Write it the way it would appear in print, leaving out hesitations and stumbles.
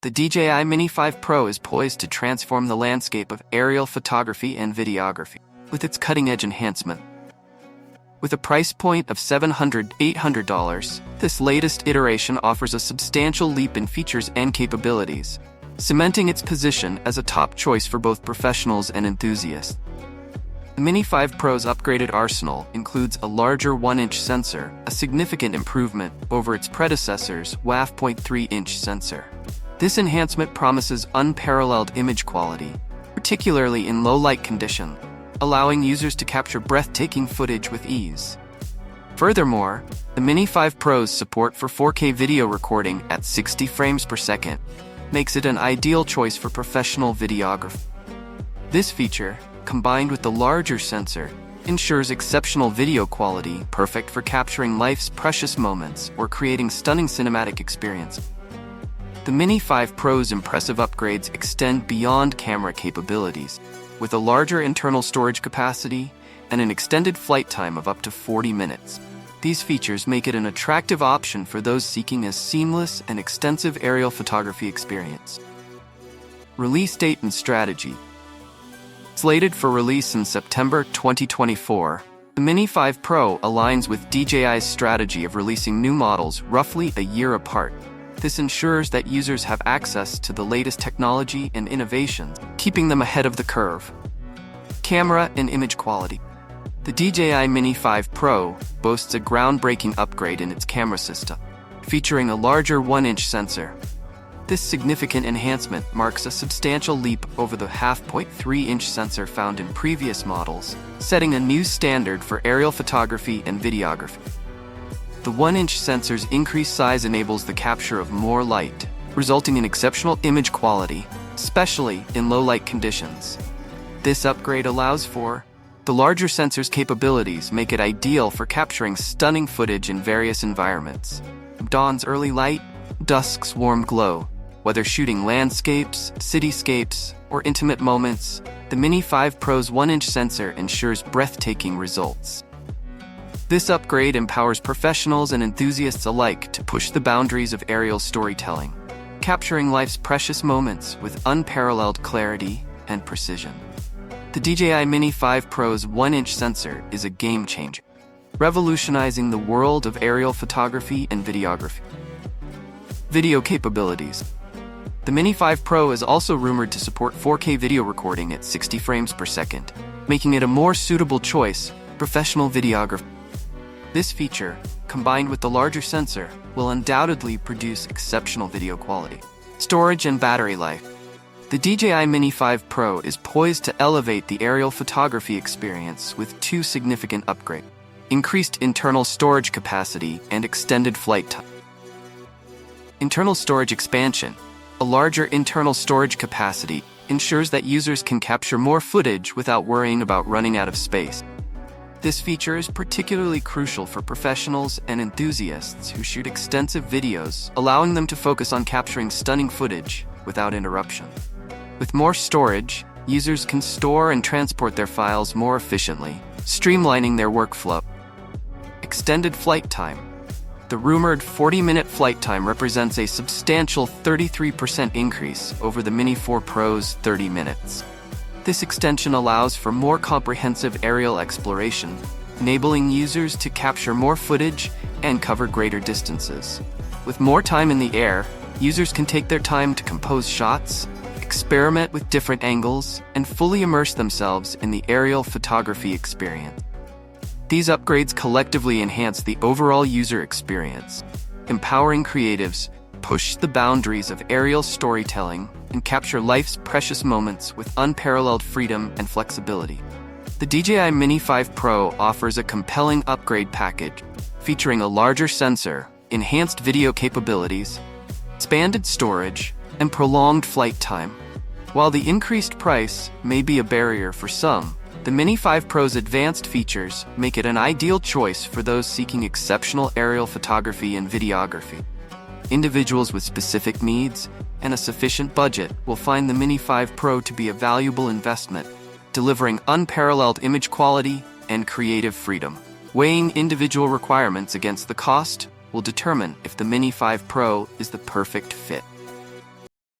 The DJI Mini 5 Pro is poised to transform the landscape of aerial photography and videography with its cutting-edge enhancement. With a price point of $700–800, this latest iteration offers a substantial leap in features and capabilities, cementing its position as a top choice for both professionals and enthusiasts. The Mini 5 Pro's upgraded arsenal includes a larger 1-inch sensor, a significant improvement over its predecessor's WAF 0.3-inch sensor. This enhancement promises unparalleled image quality, particularly in low-light conditions, allowing users to capture breathtaking footage with ease. Furthermore, the Mini 5 Pro's support for 4K video recording at 60 frames per second makes it an ideal choice for professional videography. This feature, combined with the larger sensor, ensures exceptional video quality, perfect for capturing life's precious moments or creating stunning cinematic experiences. The Mini 5 Pro's impressive upgrades extend beyond camera capabilities, with a larger internal storage capacity and an extended flight time of up to 40 minutes. These features make it an attractive option for those seeking a seamless and extensive aerial photography experience. Release date and strategy. Slated for release in September 2024, the Mini 5 Pro aligns with DJI's strategy of releasing new models roughly a year apart. This ensures that users have access to the latest technology and innovations, keeping them ahead of the curve. Camera and image quality. The DJI Mini 5 Pro boasts a groundbreaking upgrade in its camera system, featuring a larger 1-inch sensor. This significant enhancement marks a substantial leap over the 0.3-inch sensor found in previous models, setting a new standard for aerial photography and videography. The 1-inch sensor's increased size enables the capture of more light, resulting in exceptional image quality, especially in low-light conditions. This upgrade allows for the larger sensor's capabilities make it ideal for capturing stunning footage in various environments. Dawn's early light, dusk's warm glow. Whether shooting landscapes, cityscapes, or intimate moments, the Mini 5 Pro's 1-inch sensor ensures breathtaking results. This upgrade empowers professionals and enthusiasts alike to push the boundaries of aerial storytelling, capturing life's precious moments with unparalleled clarity and precision. The DJI Mini 5 Pro's 1-inch sensor is a game-changer, revolutionizing the world of aerial photography and videography. Video capabilities. The Mini 5 Pro is also rumored to support 4K video recording at 60 frames per second, making it a more suitable choice for professional videography. This feature, combined with the larger sensor, will undoubtedly produce exceptional video quality. Storage and battery life. The DJI Mini 5 Pro is poised to elevate the aerial photography experience with two significant upgrades: increased internal storage capacity and extended flight time. Internal storage expansion. A larger internal storage capacity ensures that users can capture more footage without worrying about running out of space. This feature is particularly crucial for professionals and enthusiasts who shoot extensive videos, allowing them to focus on capturing stunning footage without interruption. With more storage, users can store and transport their files more efficiently, streamlining their workflow. Extended flight time. The rumored 40-minute flight time represents a substantial 33% increase over the Mini 4 Pro's 30 minutes. This extension allows for more comprehensive aerial exploration, enabling users to capture more footage and cover greater distances. With more time in the air, users can take their time to compose shots, experiment with different angles, and fully immerse themselves in the aerial photography experience. These upgrades collectively enhance the overall user experience, empowering creatives to push the boundaries of aerial storytelling and capture life's precious moments with unparalleled freedom and flexibility. The DJI Mini 5 Pro offers a compelling upgrade package featuring a larger sensor, enhanced video capabilities, expanded storage, and prolonged flight time. While the increased price may be a barrier for some, the Mini 5 Pro's advanced features make it an ideal choice for those seeking exceptional aerial photography and videography. Individuals with specific needs and a sufficient budget will find the Mini 5 Pro to be a valuable investment, delivering unparalleled image quality and creative freedom. Weighing individual requirements against the cost will determine if the Mini 5 Pro is the perfect fit.